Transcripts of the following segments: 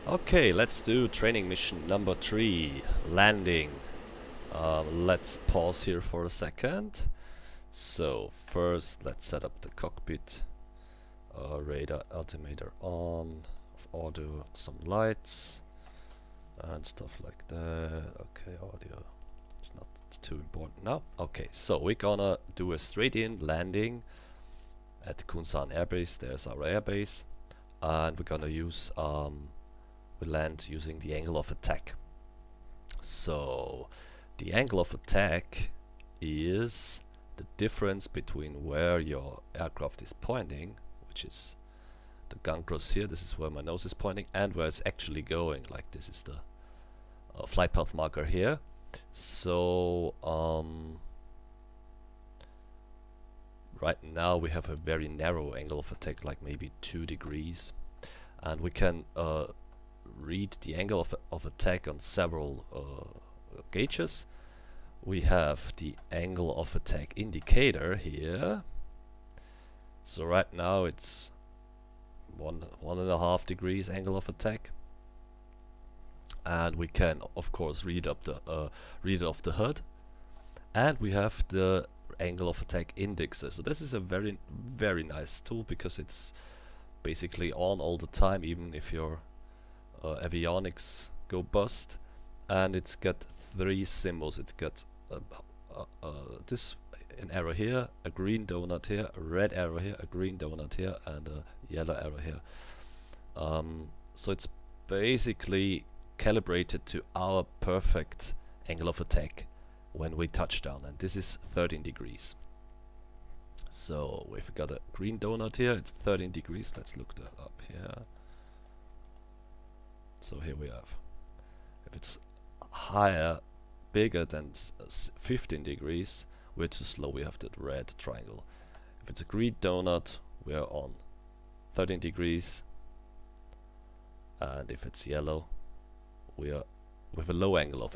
Okay, let's do training mission number 3, landing. Let's pause here for a second. So first let's set up the cockpit, radar altimeter on, audio, some lights and stuff like that. Okay, audio, it's not too important now. Okay, so we're gonna do a straight in landing at Kunsan airbase. There's our airbase, and we're gonna use we land using the angle of attack. So the angle of attack is the difference between where your aircraft is pointing, which is the gun cross here, this is where my nose is pointing, and where it's actually going, like this is the flight path marker here. So right now we have a very narrow angle of attack, like maybe 2 degrees, and we can read the angle of attack on several gauges. We have the angle of attack indicator here. So right now it's 1.5 degrees angle of attack, and we can of course read up the read off the HUD, and we have the angle of attack indexer. So this is a very nice tool because it's basically on all the time, even if your avionics go bust. And it's got 3 symbols. It's got this an arrow here, a green donut here, a red arrow here, a green donut here, and a yellow arrow here. So it's basically calibrated to our perfect angle of attack when we touch down, and this is 13 degrees. So if we got a green donut here, it's 13 degrees. Let's look that up here. So here we have, if it's higher, bigger than 15 degrees, we're too slow, we have that red triangle. If it's a green donut, we are on 13 degrees, and if it's yellow, we are with a low angle of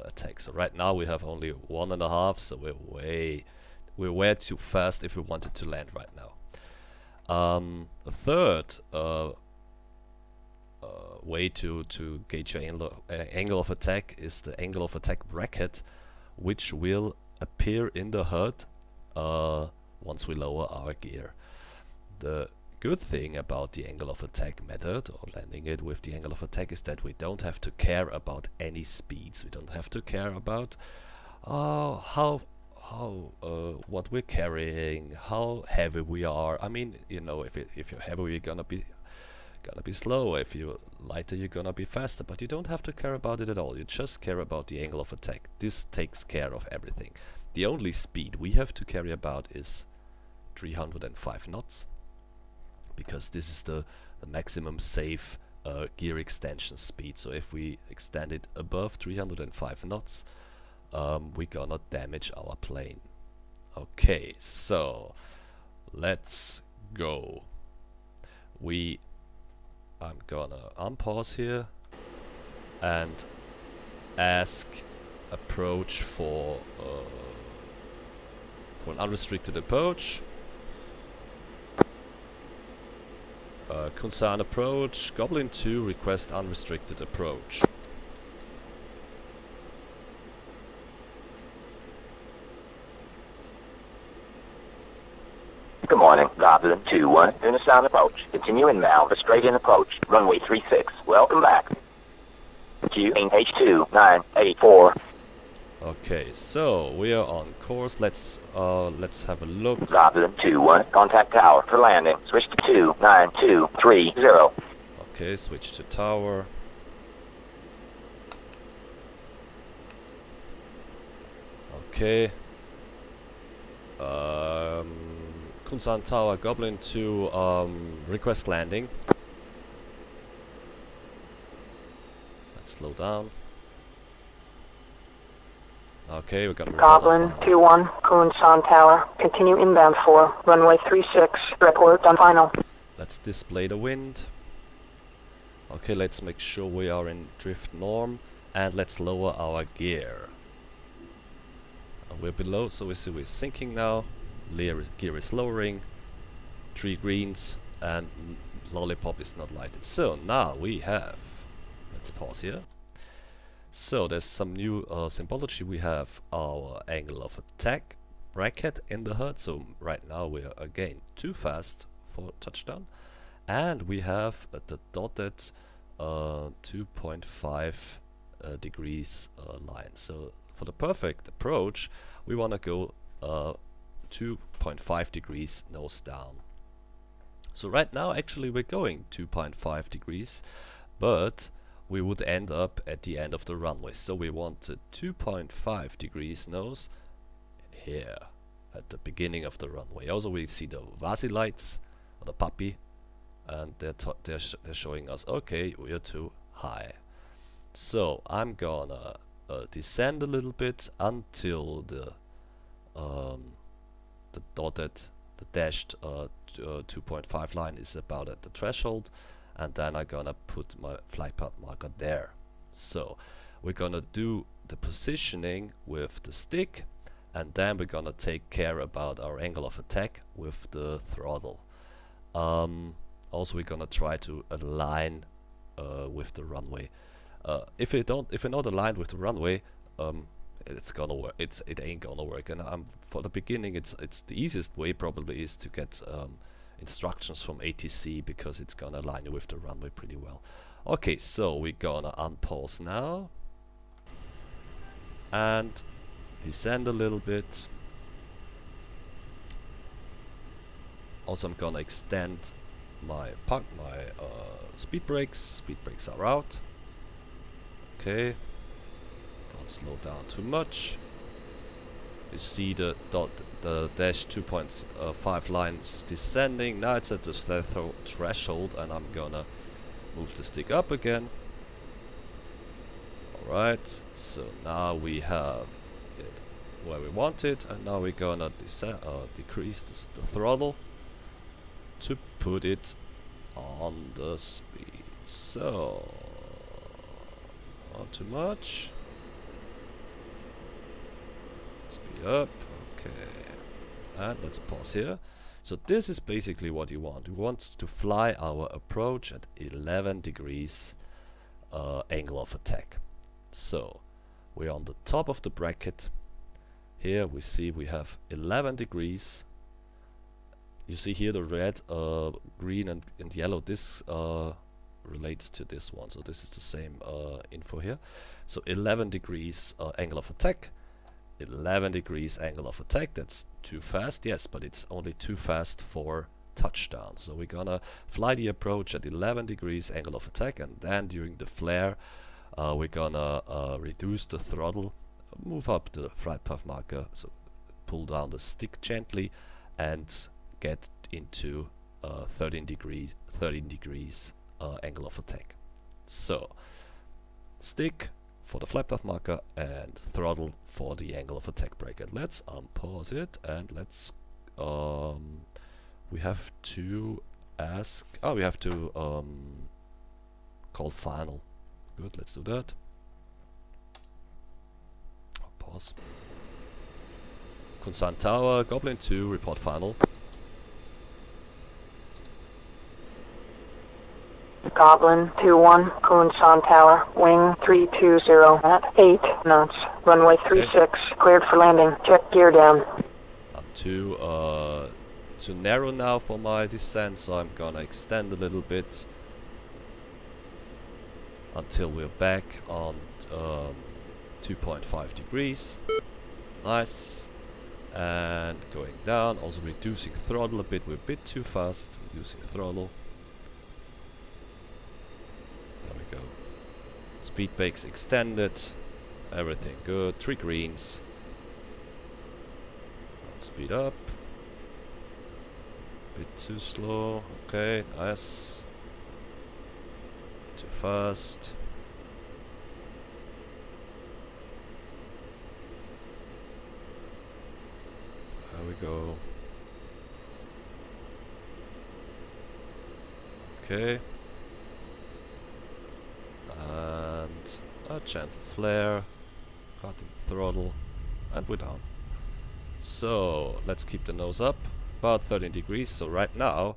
attack. So right now we have only 1.5, so we're way too fast if we wanted to land right now. A third way to gauge your angle of attack is the angle of attack bracket, which will appear in the HUD once we lower our gear. The good thing about the angle of attack method, or landing it with the angle of attack, is that we don't have to care about any speeds. We don't have to care about what we're carrying, how heavy we are. I mean, you know, if you're heavy, you're gonna be slow. If you're lighter, you're gonna be faster, but you don't have to care about it at all. You just care about the angle of attack. This takes care of everything. The only speed we have to care about is 305 knots, because this is the maximum safe gear extension speed. So if we extend it above 305 knots, we're gonna damage our plane. Okay, so let's go. I'm gonna unpause here and ask approach for an unrestricted approach. Kunsan approach, Goblin 2 request unrestricted approach. Good morning, Goblin 2-1, Kunsan approach. Continue inbound for straight in approach. Runway 36. Welcome back. QH2984. Okay, so we are on course. Let's have a look. Goblin 2-1, contact tower for landing. Switch to 29230. Okay, switch to tower. Okay. Kunsan Tower, Goblin 2, request landing. Let's slow down. Okay, we got a Goblin 2-1, Kunsan Tower. Continue inbound for runway 36. Report on final. Let's display the wind. Okay, let's make sure we are in drift norm, and let's lower our gear. We're below, so we see we're sinking now. Gear is lowering. 3 greens, and lollipop is not lighted. So now we have, let's pause here. So there's some new symbology. We have our angle of attack bracket in the HUD. So right now we are again too fast for touchdown. And we have the dotted 2.5 degrees line. So for the perfect approach, we want to go 2.5 degrees nose down. So right now actually we're going 2.5 degrees, but we would end up at the end of the runway. So we want a 2.5 degrees nose here at the beginning of the runway. Also we see the Vasi lights, or the puppy, and they're showing us, okay, we are too high. So I'm gonna descend a little bit until the dashed 2.5 line is about at the threshold, and then I'm gonna put my flight path marker there. So we're gonna do the positioning with the stick, and then we're gonna take care about our angle of attack with the throttle. Also we're gonna try to align with the runway. If we're not aligned with the runway, it's gonna work. It ain't gonna work. And for the beginning, it's the easiest way probably is to get instructions from ATC, because it's gonna align you with the runway pretty well. Okay, so we're gonna unpause now and descend a little bit. Also, I'm gonna extend my speed brakes. Speed brakes are out. Okay, don't slow down too much. You see the dash 2.5 lines descending. Now it's at the threshold, and I'm gonna move the stick up again. Alright, so now we have it where we want it, and now we're gonna decrease the throttle to put it on the speed. So not too much. Speed up. Okay, and let's pause here. So this is basically what you want. We want to fly our approach at 11 degrees angle of attack. So we're on the top of the bracket. Here we see we have 11 degrees. You see here the red, green and yellow. This relates to this one, so this is the same info here. So 11 degrees angle of attack, 11 degrees angle of attack. That's too fast, yes, but it's only too fast for touchdown. So we're gonna fly the approach at 11 degrees angle of attack, and then during the flare we're gonna reduce the throttle, move up the flight path marker, so pull down the stick gently and get into 13 degrees angle of attack. So stick for the flight path marker and throttle for the angle of attack bracket. Let's unpause it, and let's we have to call final. Good, let's do that. Pause. Kunsan Tower, Goblin 2, report final. Goblin 2-1, Kunsan Tower, wing 320 at 8 knots, runway 36, cleared for landing, check gear down. I'm too narrow now for my descent, so I'm gonna extend a little bit until we're back on 2.5 degrees. Nice. And going down, also reducing throttle a bit. We're a bit too fast, reducing throttle. There we go. Speed brakes extended. Everything good. 3 greens. Let's speed up. Bit too slow. Okay, nice. Too fast. There we go. Okay. And a gentle flare. Cutting the throttle. And we're down. So let's keep the nose up. About 13 degrees. So right now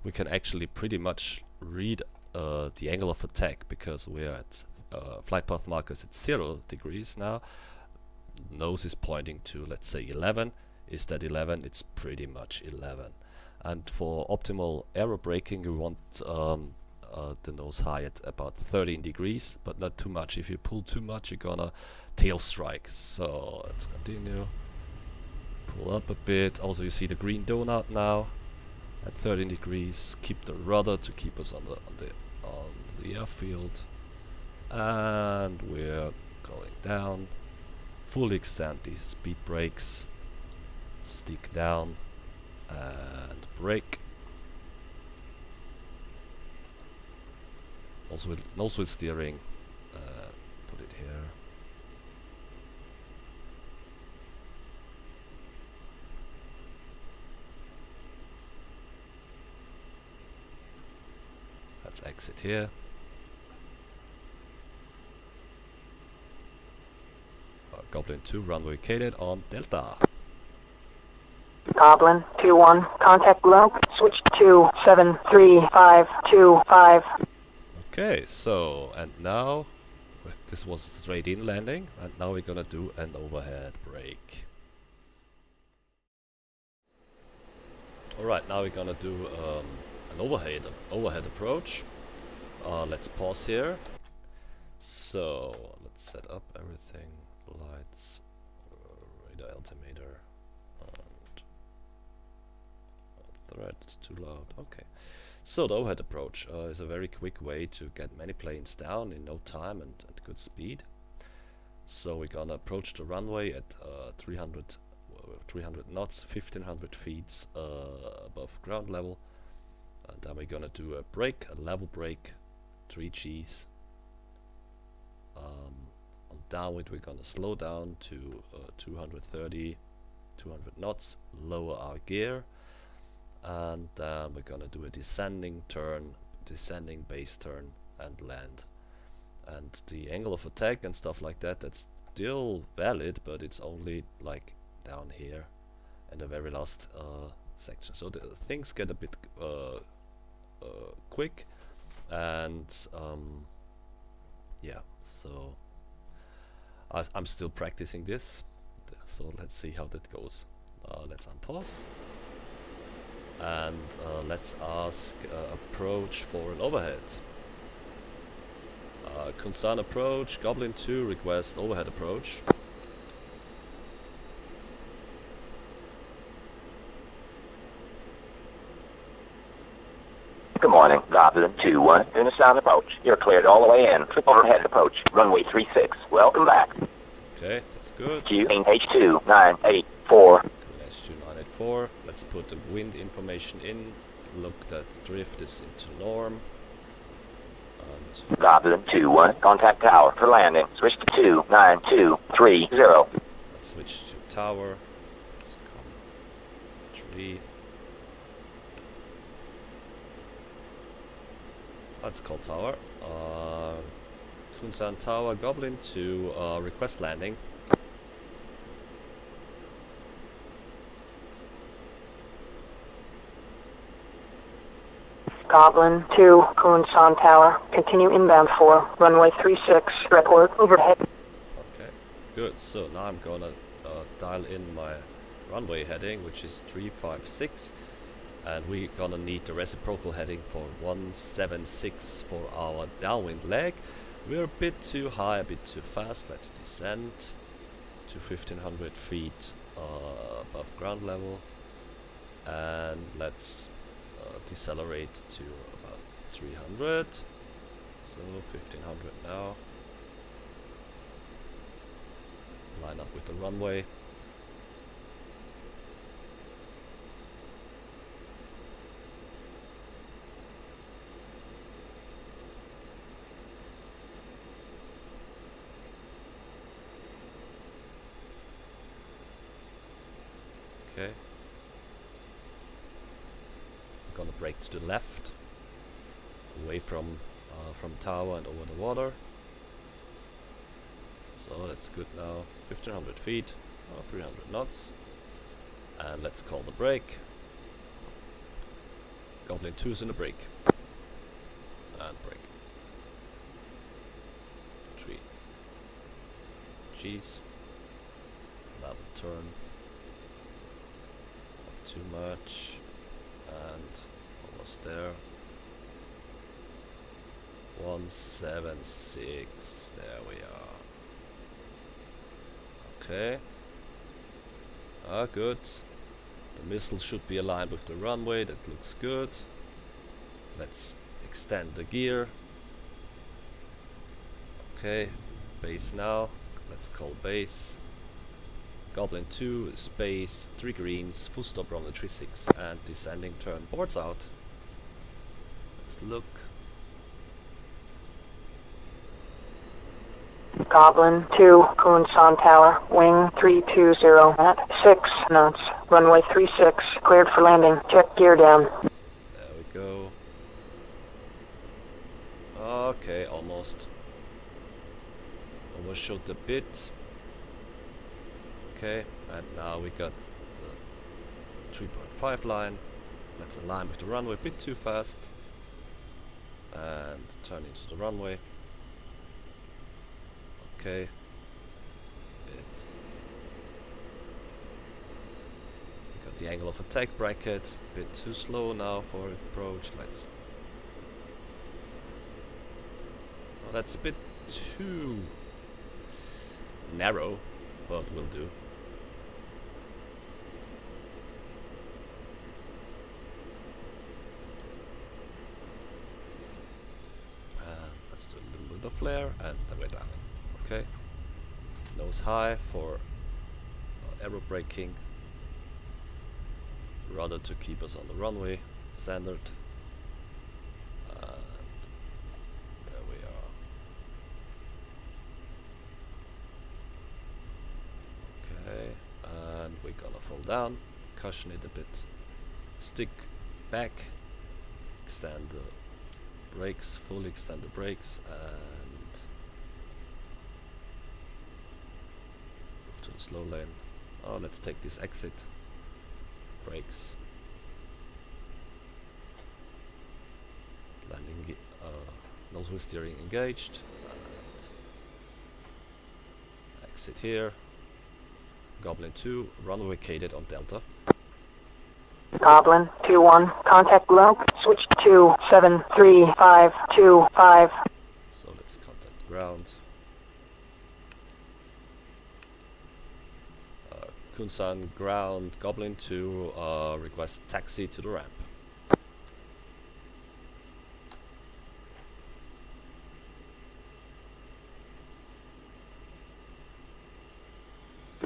we can actually pretty much read the angle of attack, because we're at flight path markers at 0 degrees now. Nose is pointing to, let's say, 11. Is that 11? It's pretty much 11. And for optimal aerobraking, we want the nose high at about 13 degrees, but not too much. If you pull too much, you're gonna tail strike. So let's continue. Pull up a bit. Also, you see the green donut now at 13 degrees. Keep the rudder to keep us on the airfield, and we're going down. Fully extend the speed brakes. Stick down and brake. Also with nose wheel steering. Put it here. Let's exit here. Goblin 2, runway vacated on Delta. Goblin 2-1, contact below. Switch to 73525. Okay, so, and now, this was a straight in landing, and now we're gonna do an overhead brake. Alright, now we're gonna do an overhead approach. Let's pause here. So, let's set up everything. Lights, radar altimeter, and thread too loud. Okay. So the overhead approach is a very quick way to get many planes down in no time and at good speed. So we're gonna approach the runway at 300 knots, 1500 feet above ground level, and then we're gonna do a brake, a level brake, 3 Gs. On downwind we're gonna slow down to 200 knots, lower our gear, and we're gonna do a descending base turn and land. And the angle of attack and stuff like that, that's still valid, but it's only like down here in the very last section. So the things get a bit quick, and yeah, so I'm still practicing this, so let's see how that goes. Let's unpause, and let's ask approach for an overhead. Kunsan approach, Goblin 2 request overhead approach. Good morning, Goblin 2-1, Kunsan approach. You're cleared all the way in. Overhead approach, runway 36. Welcome back. Okay, that's good. QH2984. QH2984. Let's put the wind information in. Look that drift is into norm. And Goblin 2-1, contact tower for landing. Switch to 29230. let's switch to tower. Let's come 3. Let's call tower. Kunsan tower, Goblin 2, request landing. Goblin 2, Kunsan Tower. Continue inbound for runway 36. Report overhead. Okay, good. So now I'm gonna dial in my runway heading, which is 356, and we're gonna need the reciprocal heading for 176 for our downwind leg. We're a bit too high, a bit too fast. Let's descend to 1500 feet above ground level, and let's decelerate to about 300. So 1500 now. Line up with the runway. Okay. We're gonna brake to the left, away from tower and over the water. So that's good now. 1500 feet, 300 knots, and let's call the brake. Goblin 2's in the break. And break. 3 G's. Level turn. Not too much. And almost there. 176. There we are. Okay. Ah, good. The missile should be aligned with the runway. That looks good. Let's extend the gear. Okay. Base now. Let's call base. Goblin 2, space, 3 greens, full stop runway 36, and descending turn. Boards out. Let's look. Goblin 2, Kunsan Tower, wing 320 at 6 knots, runway 36, cleared for landing. Check gear down. There we go. Okay, almost. Almost showed a bit. Okay, and now we got the 3.5 line. Let's align with the runway a bit too fast. And turn into the runway. Okay. We got the angle of attack bracket. A bit too slow now for approach. Let's. Well, that's a bit too narrow, but will do. Let's do a little bit of flare and then we're down. Okay. Nose high for aerobraking. Rudder to keep us on the runway. Standard. And there we are. Okay. And we're gonna fall down. Cushion it a bit. Stick back. Extend the brakes, fully extend the brakes, and move to the slow lane. Oh, let's take this exit. Brakes. Landing, nose wheel steering engaged, and exit here. Goblin 2, runway vacated on Delta. Goblin 2-1, contact low, switch to 73525. So let's contact ground. Kunsan ground, Goblin 2, request taxi to the ramp.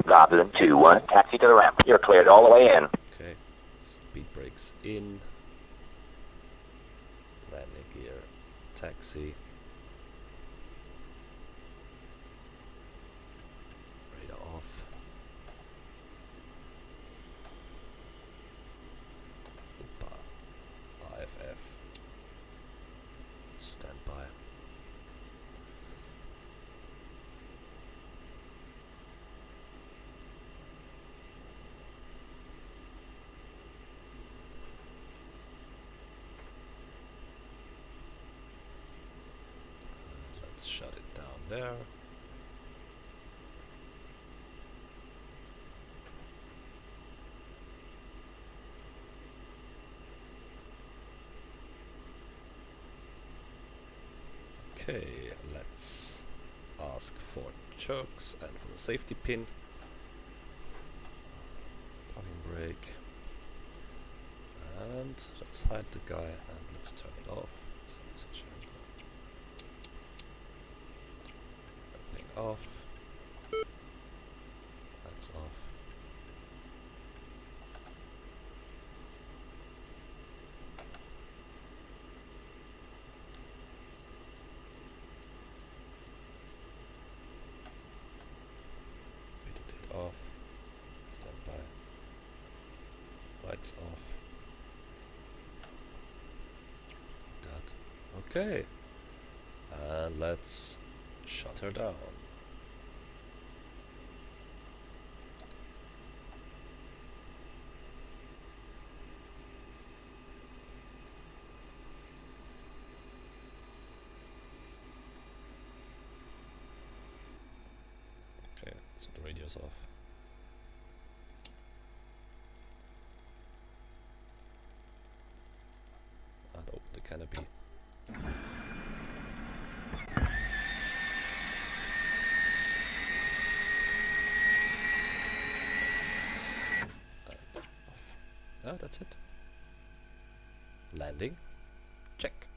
Goblin 2-1, taxi to the ramp. You're cleared all the way in. Okay, speed brakes in, landing gear, taxi, radar off, IFF, standby. Shut it down there. Okay, let's ask for chokes and for the safety pin. Plugging brake. And let's hide the guy and let's turn it off. Off. That's off. Beta off. Standby. Lights off. That. Okay. And let's shut her down. So the radio's off. And open the canopy. And off. Now that's it. Landing. Check.